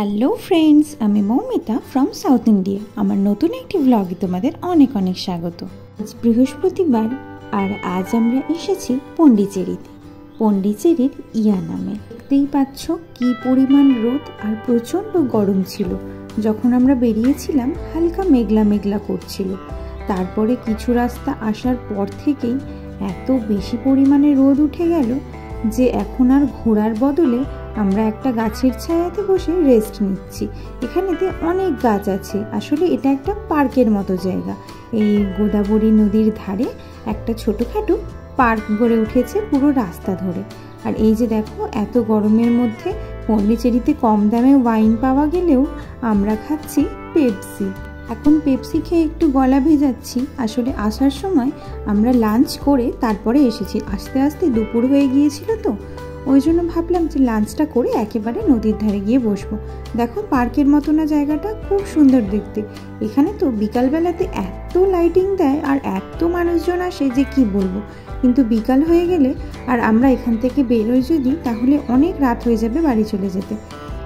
Hello friends, আমি Moumita from south India. আমার নতুন একটি ব্লগে তোমাদের অনেক অনেক স্বাগত। আজ বৃহস্পতিবার আর আজ আমরা এসেছি পন্ডিচেরিতে, পন্ডিচেরির ইয়ানামে। দেখতেই পাচ্ছ কি পরিমাণ রোদ আর প্রচণ্ড গরম ছিল। যখন আমরা বেরিয়েছিলাম হালকা মেঘলা মেঘলা করছিল, তারপরে কিছু রাস্তা আসার পর থেকেই এত বেশি পরিমাণে রোদ উঠে গেল যে এখন আর ঘোরার বদলে আমরা একটা গাছের ছায়াতে বসে রেস্ট নিচ্ছি। এখানেতে অনেক গাছ আছে, আসলে এটা একটা পার্কের মতো জায়গা। এই গোদাবরী নদীর ধারে একটা ছোটোখাটো পার্ক গড়ে উঠেছে পুরো রাস্তা ধরে। আর এই যে দেখো, এত গরমের মধ্যে পন্ডিচেরিতে কম দামে ওয়াইন পাওয়া গেলেও আমরা খাচ্ছি পেপসি। এখন পেপসি খেয়ে একটু গলা ভেজাচ্ছি। আসলে আসার সময় আমরা লাঞ্চ করে তারপরে এসেছি, আস্তে আস্তে দুপুর হয়ে গিয়েছিল, তো ওই জন্য ভাবলাম যে লাঞ্চটা করে একেবারে নদীর ধারে গিয়ে বসবো। দেখো পার্কের মতো না জায়গাটা, খুব সুন্দর দেখতে। এখানে তো বিকালবেলাতে এত লাইটিং দেয় আর এত মানুষজন আসে যে কি বলবো। কিন্তু বিকাল হয়ে গেলে আর আমরা এখান থেকে বেরোই যদি, তাহলে অনেক রাত হয়ে যাবে বাড়ি চলে যেতে।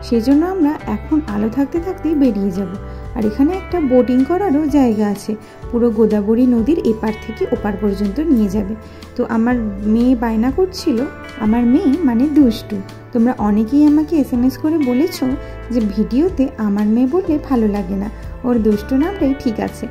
সেজন্য আমরা এখন আলো থাকতে থাকতেই বেরিয়ে যাব। আর এখানে একটা বোটিং করারও জায়গা আছে, পুরো গোদাবরী নদীর এপার থেকে ওপার পর্যন্ত নিয়ে যাবে। তো আমার মেয়ে বায়না করছিল, আমার মেয়ে মানে দুষ্টু। তোমরা অনেকেই আমাকে SMS করে বলেছ যে ভিডিওতে আমার মেয়ে বললে ভালো লাগে না, ওর দুষ্টু নামটাই ঠিক আছে।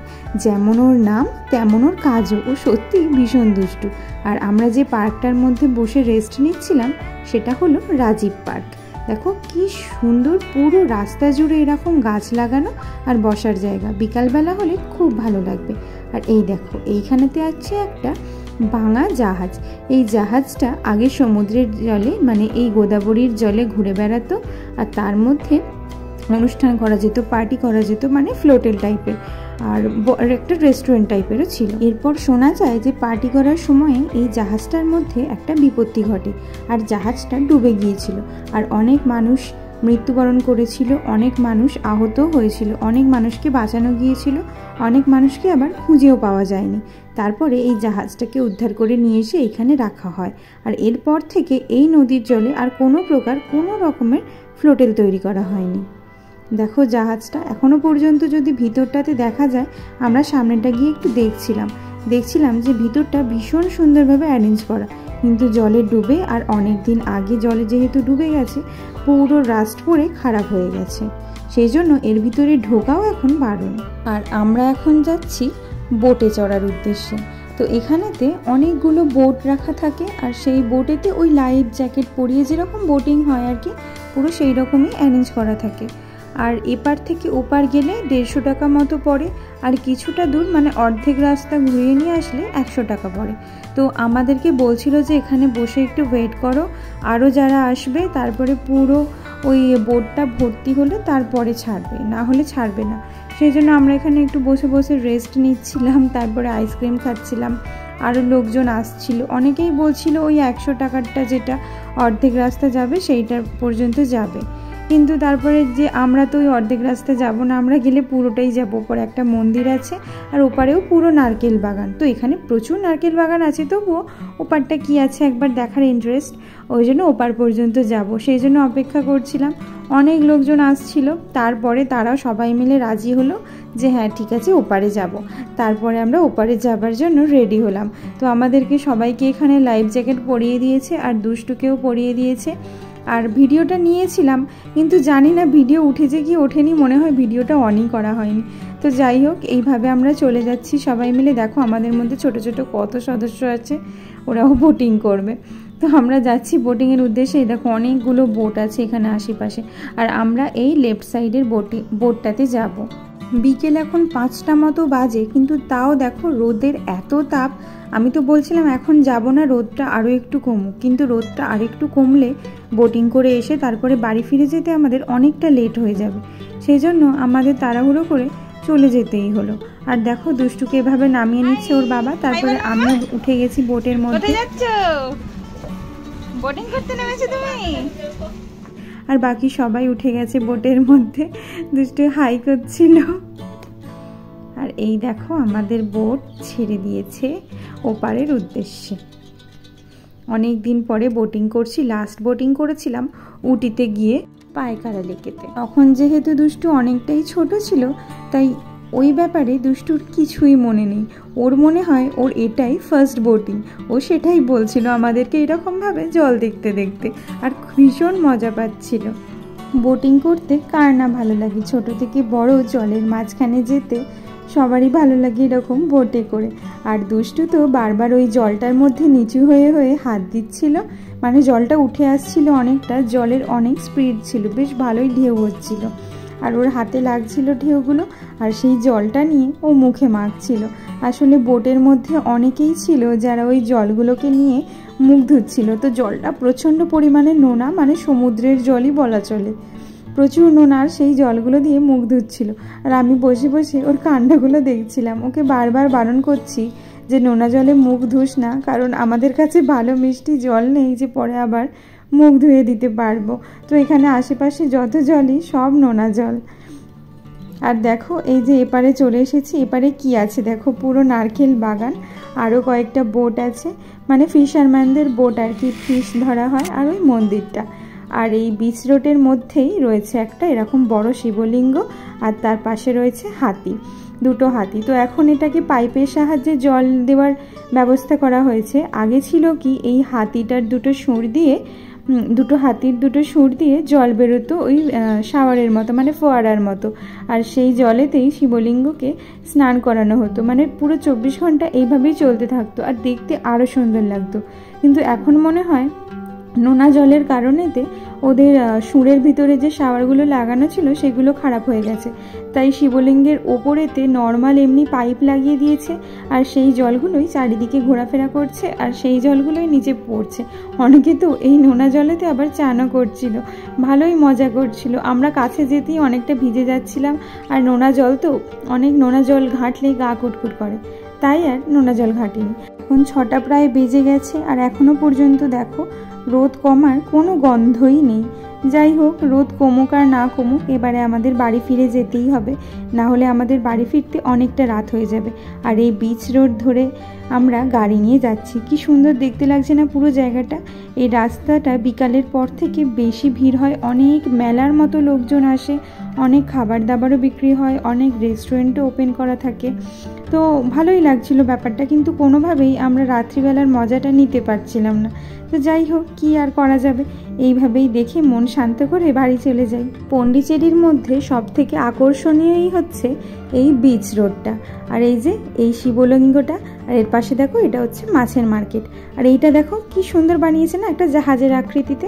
যেমন ওর নাম তেমন ওর কাজও, ও সত্যি ভীষণ দুষ্টু। আর আমরা যে পার্কটার মধ্যে বসে রেস্ট নিচ্ছিলাম সেটা হলো রাজীব পার্ক। দেখো কি সুন্দর, পুরো রাস্তা জুড়ে এরকম গাছ লাগানো আর বসার জায়গা। বিকালবেলা হলে খুব ভালো লাগবে। আর এই দেখো, এইখানেতে আছে একটা ভাঙা জাহাজ। এই জাহাজটা আগে সমুদ্রের জলে মানে এই গোদাবরীর জলে ঘুরে বেড়াতো, আর তার মধ্যে অনুষ্ঠান করা যেত, পার্টি করা যেত, মানে ফ্লোটেল টাইপের, আর একটা রেস্টুরেন্ট টাইপেরও ছিল। এরপর শোনা যায় যে পার্টি করার সময়ে এই জাহাজটার মধ্যে একটা বিপত্তি ঘটে আর জাহাজটা ডুবে গিয়েছিল। আর অনেক মানুষ মৃত্যুবরণ করেছিল, অনেক মানুষ আহত হয়েছিল, অনেক মানুষকে বাঁচানো গিয়েছিল, অনেক মানুষকে আবার খুঁজেও পাওয়া যায়নি। তারপরে এই জাহাজটাকে উদ্ধার করে নিয়ে এসে এখানে রাখা হয়। আর এরপর থেকে এই নদীর জলে আর কোনো প্রকার কোনো রকমের ফ্লোটেল তৈরি করা হয়নি। দেখো জাহাজটা এখনো পর্যন্ত যদি ভিতরটাতে দেখা যায়, আমরা সামনেটা গিয়ে একটু দেখছিলাম যে ভিতরটা ভীষণ সুন্দরভাবে অ্যারেঞ্জ করা, কিন্তু জলে ডুবে আর অনেক দিন আগে জলে যেহেতু ডুবে গেছে, পুরো রাস্ট পড়ে খারাপ হয়ে গেছে। সেই জন্য এর ভিতরে ঢোকাও এখন বারণ। আর আমরা এখন যাচ্ছি বোটে চড়ার উদ্দেশ্যে। তো এখানেতে অনেকগুলো বোট রাখা থাকে, আর সেই বোটেতে ওই লাইফ জ্যাকেট পরিয়ে যেরকম বোটিং হয় আর কি, পুরো সেই রকমই অ্যারেঞ্জ করা থাকে। আর এপার থেকে ওপার গেলে 150 টাকা মতো পড়ে, আর কিছুটা দূর মানে অর্ধেক রাস্তা ঘুরিয়ে নিয়ে আসলে 100 টাকা পড়ে। তো আমাদেরকে বলছিল যে এখানে বসে একটু ওয়েট করো, আরও যারা আসবে তারপরে পুরো ওই বোটটা ভর্তি হলে তারপরে ছাড়বে, না হলে ছাড়বে না। সেই জন্য আমরা এখানে একটু বসে বসে রেস্ট নিচ্ছিলাম, তারপরে আইসক্রিম খাচ্ছিলাম। আরও লোকজন আসছিল, অনেকেই বলছিল ওই 100 টাকারটা যেটা অর্ধেক রাস্তা যাবে সেইটার পর্যন্ত যাবে। কিন্তু তারপরে যে আমরা তো ওই অর্ধেক রাস্তা যাব না, আমরা গেলে পুরোটাই যাবো। ওপরে একটা মন্দির আছে আর ওপারেও পুরো নারকেল বাগান। তো এখানে প্রচুর নারকেল বাগান আছে, তবুও ওপারটা কি আছে একবার দেখার ইন্টারেস্ট, ওই জন্য ওপার পর্যন্ত যাব। সেই জন্য অপেক্ষা করছিলাম, অনেক লোকজন আসছিল। তারপরে তারাও সবাই মিলে রাজি হলো যে হ্যাঁ ঠিক আছে ওপারে যাব। তারপরে আমরা ওপারে যাবার জন্য রেডি হলাম। তো আমাদেরকে সবাইকে এখানে লাইফ জ্যাকেট পরিয়ে দিয়েছে আর দুষ্টুকেও পরিয়ে দিয়েছে। আর ভিডিওটা নিয়েছিলাম, কিন্তু জানি না ভিডিও উঠেছে কি ওঠেনি, মনে হয় ভিডিওটা অনই করা হয়নি। তো যাই হোক, এইভাবে আমরা চলে যাচ্ছি সবাই মিলে। দেখো আমাদের মধ্যে ছোট ছোট কত সদস্য আছে, ওরাও বোটিং করবে। তো আমরা যাচ্ছি বোটিংয়ের উদ্দেশ্যে। দেখো অনেকগুলো বোট আছে এখানে আশেপাশে, আর আমরা এই লেফট সাইডের বোটটাতে যাব। বিকেল এখন 5টা মতো বাজে, কিন্তু তাও দেখো রোদের এত তাপ। আমি তো বলছিলাম এখন যাব না, রোদটা আরও একটু কমুক, কিন্তু রোদটা আর একটু কমলে বোটিং করে এসে তারপরে বাড়ি ফিরে যেতে আমাদের অনেকটা লেট হয়ে যাবে। সেই জন্য আমাদের তাড়াহুড়ো করে চলে যেতেই হলো। আর দেখো দুষ্টুকে এভাবে নামিয়ে নিচ্ছে ওর বাবা, তারপরে আমি উঠে গেছি বোটের মধ্যে। বোটিং করতে নেমেছো তুমি? আর বাকি সবাই উঠে গেছে বোটের মধ্যে, দুষ্টু হাই করছিল। আর এই দেখো আমাদের বোট ছেড়ে দিয়েছে ওপারের উদ্দেশ্যে। অনেক দিন পরে বোটিং করছি, লাস্ট বোটিং করেছিলাম উটিতে গিয়ে। পায়খানা লেকেতে। তখন যেহেতু দুষ্টু অনেকটাই ছোট ছিল, তাই ওই ব্যাপারে দুষ্টুর কিছুই মনে নেই। ওর মনে হয় ওর এটাই ফার্স্ট বোটিং। ও সেটাই বলছিল আমাদেরকে এরকমভাবে জল দেখতে দেখতে, আর ভীষণ মজা পাচ্ছিল। বোটিং করতে কার না ভালো লাগে, ছোট থেকে বড় জলের মাঝখানে যেতে সবারই ভালো লাগে এরকম বোটে করে। আর দুষ্টু তো বারবার ওই জলটার মধ্যে নিচু হয়ে হয়ে হাত দিচ্ছিল, মানে জলটা উঠে আসছিল অনেকটা, জলের অনেক স্পিড ছিল, বেশ ভালোই ঢেউ হচ্ছিল, আর ওর হাতে লাগছিল ঢেউগুলো, আর সেই জলটা নিয়ে ও মুখে মাখছিল। আসলে বোটের মধ্যে অনেকেই ছিল যারা ওই জলগুলোকে নিয়ে মুখ ধুচ্ছিল। তো জলটা প্রচণ্ড পরিমাণে নোনা, মানে সমুদ্রের জলই বলা চলে, প্রচুর নোনা, আর সেই জলগুলো দিয়ে মুখ ধুচ্ছিল। আর আমি বসে বসে ওর কাণ্ডগুলো দেখছিলাম। ওকে বারবার বারণ করছি যে নোনা জলে মুখ ধুস না, কারণ আমাদের কাছে ভালো মিষ্টি জল নেই যে পরে আবার মুখ ধুয়ে দিতে পারবো। তো এখানে আশেপাশে যত জলই সব নোনা জল। আর দেখো এই যে এপারে চলে এসেছি, এপারে কি আছে দেখো, পুরো নারকেল বাগান, আরও কয়েকটা বোট আছে, মানে ফিশারম্যানদের বোট আর কি, ফিশ ধরা হয়, আর ওই মন্দিরটা। আর এই বিচ রোডের মধ্যেই রয়েছে একটা এরকম বড় শিবলিঙ্গ, আর তার পাশে রয়েছে হাতি, দুটো হাতি। তো এখন এটাকে পাইপের সাহায্যে জল দেওয়ার ব্যবস্থা করা হয়েছে। আগে ছিল কি এই হাতিটার দুটো হাতির দুটো সুর দিয়ে জল বেরোতো ওই শাওয়ারের মতো, মানে ফোয়ারার মতো, আর সেই জলেতেই শিবলিঙ্গকে স্নান করানো হতো। মানে পুরো 24 ঘন্টা এইভাবেই চলতে থাকতো, আর দেখতে আরও সুন্দর লাগতো। কিন্তু এখন মনে হয় নোনা জলের কারণেতে ওদের সুরের ভিতরে যে শাওয়ারগুলো লাগানো ছিল সেগুলো খারাপ হয়ে গেছে, তাই শিবলিঙ্গের ওপরেতে নর্মাল এমনি পাইপ লাগিয়ে দিয়েছে, আর সেই জলগুলোই চারিদিকে ঘোরাফেরা করছে, আর সেই জলগুলোই নিচে পড়ছে। অনেকে তো এই নোনা জলেতে আবার চানও করছিল, ভালোই মজা করছিল। আমরা কাছে যেতেই অনেকটা ভিজে যাচ্ছিলাম, আর নোনা জল তো, অনেক নোনা জল ঘাঁটলে গা কুটকুট করে, তাই আর নোনা জল ঘাঁটিনি। এখন 6টা প্রায় বেজে গেছে, আর এখনও পর্যন্ত দেখো রোদ কমার কোনো গন্ধই নেই। যাই হোক, রোদ কমুক আর না কমুক, এবারে আমাদের বাড়ি ফিরে যেতেই হবে, না হলে আমাদের বাড়ি ফিরতে অনেকটা রাত হয়ে যাবে। আর এই বিচ রোড ধরে আমরা গাড়ি নিয়ে যাচ্ছি, কি সুন্দর দেখতে লাগছে না পুরো জায়গাটা। এই রাস্তাটা বিকালের পর থেকে বেশি ভিড় হয়, অনেক মেলার মতো লোকজন আসে, অনেক খাবার দাবারও বিক্রি হয়, অনেক রেস্টুরেন্টও ওপেন করা থাকে। তো ভালোই লাগছিল ব্যাপারটা, কিন্তু কোনোভাবেই আমরা রাত্রিবেলার মজাটা নিতে পারছিলাম না। তো যাই হোক, কি আর করা যাবে, এইভাবেই দেখে মন শান্ত করে বাড়ি চলে যাই। পন্ডিচেরির মধ্যে সব থেকে আকর্ষণীয়ই হচ্ছে এই বিচ রোডটা, আর এই যে এই শিবলিঙ্গটা, আর এর পাশে দেখো এটা হচ্ছে মাছের মার্কেট। আর এইটা দেখো কি সুন্দর বানিয়েছে না, একটা জাহাজের আকৃতিতে,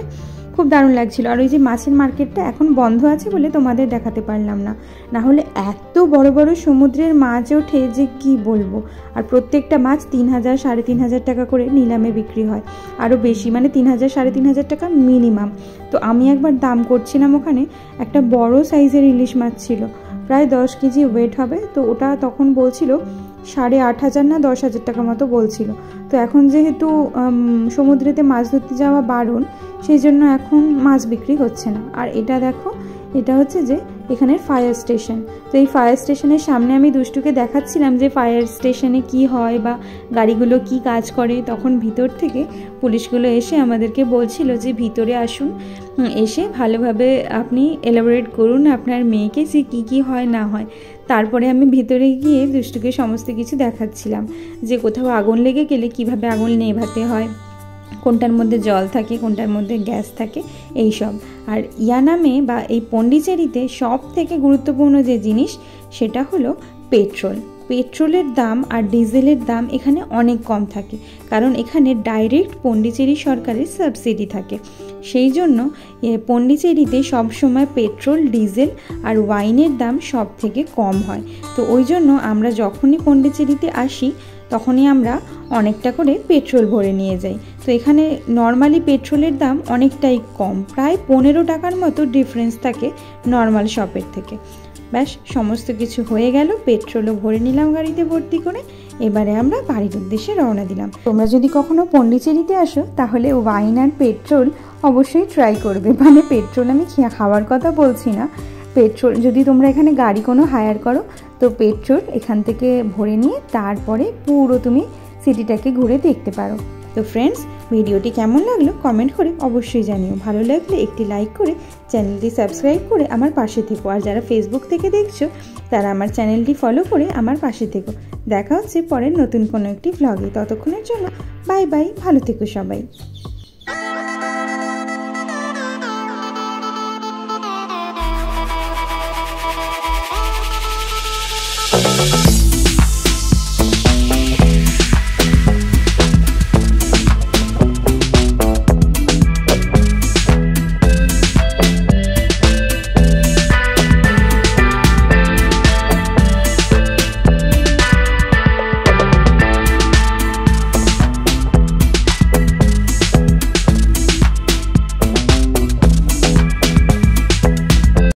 খুব দারুণ লাগছিল। আর ওই যে মাছের মার্কেটটা এখন বন্ধ আছে বলে তোমাদের দেখাতে পারলাম না, না হলে এত বড় বড় সমুদ্রের মাছ ওঠে যে কি বলবো। আর প্রত্যেকটা মাছ 3000 3500 টাকা করে নিলামে বিক্রি হয়, আরও বেশি, মানে 3000 3500 টাকা মিনিমাম। তো আমি একবার দাম করছিলাম, ওখানে একটা বড় সাইজের ইলিশ মাছ ছিল, প্রায় 10 কেজি ওয়েট হবে। তো ওটা তখন বলছিল 8500 না 10,000 টাকা মতো বলছিল। তো এখন যেহেতু সমুদ্রেতে মাছ ধরতে যাওয়া বারণ, সেই জন্য এখন মাছ বিক্রি হচ্ছে না। আর এটা দেখো, এটা হচ্ছে যে এখানের ফায়ার স্টেশন। তো এই ফায়ার স্টেশনের সামনে আমি দুষ্টুকে দেখাচ্ছিলাম যে ফায়ার স্টেশনে কি হয় বা গাড়িগুলো কি কাজ করে। তখন ভিতর থেকে পুলিশগুলো এসে আমাদেরকে বলছিল যে ভিতরে আসুন, এসে ভালোভাবে আপনি এলাবোরেট করুন আপনার মেয়েকে যে কী কী হয় না হয়। তারপরে আমি ভিতরে গিয়ে দুষ্টুকে সমস্ত কিছু দেখাচ্ছিলাম যে কোথাও আগুন লেগে গেলে কিভাবে আগুন নেভাতে হয়, কোনটার মধ্যে জল থাকে, কোনটার মধ্যে গ্যাস থাকে, এই সব। আর ইয়ানামে বা এই পন্ডিচেরিতে সব থেকে গুরুত্বপূর্ণ যে জিনিস সেটা হলো পেট্রোল। পেট্রোলের দাম আর ডিজেলের দাম এখানে অনেক কম থাকে, কারণ এখানে ডাইরেক্ট পন্ডিচেরি সরকারের সাবসিডি থাকে। সেই জন্য পন্ডিচেরিতে সবসময় পেট্রোল, ডিজেল আর ওয়াইনের দাম সব থেকে কম হয়। তো ওই জন্য আমরা যখনই পন্ডিচেরিতে আসি তখনই আমরা অনেকটা করে পেট্রোল ভরে নিয়ে যাই। তো এখানে নর্মালি পেট্রোলের দাম অনেকটাই কম, প্রায় 15 টাকার মতো ডিফারেন্স থাকে নর্মাল শপের থেকে। ব্যাস সমস্ত কিছু হয়ে গেল, পেট্রোলও ভরে নিলাম গাড়িতে ভর্তি করে। এবারে আমরা বাড়ির উদ্দেশ্যে রওনা দিলাম। তোমরা যদি কখনো পন্ডিচেরিতে আসো তাহলে ওয়াইন আর পেট্রোল অবশ্যই ট্রাই করবে। মানে পেট্রোল আমি খাওয়ার কথা বলছি না, পেট্রোল যদি তোমরা এখানে গাড়ি কোনো হায়ার করো তো পেট্রোল এখান থেকে ভরে নিয়ে তারপরে পুরো তুমি সিটিটাকে ঘুরে দেখতে পারো। তো ফ্রেন্ডস, ভিডিওটি কেমন লাগলো কমেন্ট করে অবশ্যই জানিও। ভালো লাগলে একটি লাইক করে চ্যানেলটি সাবস্ক্রাইব করে আমার পাশে থেকো। আর যারা ফেসবুক থেকে দেখছো তারা আমার চ্যানেলটি ফলো করে আমার পাশে থেকো। দেখা হচ্ছে পরের নতুন কোনো একটি ভ্লগে। ততক্ষণের জন্য বাই বাই, ভালো থেকো সবাই।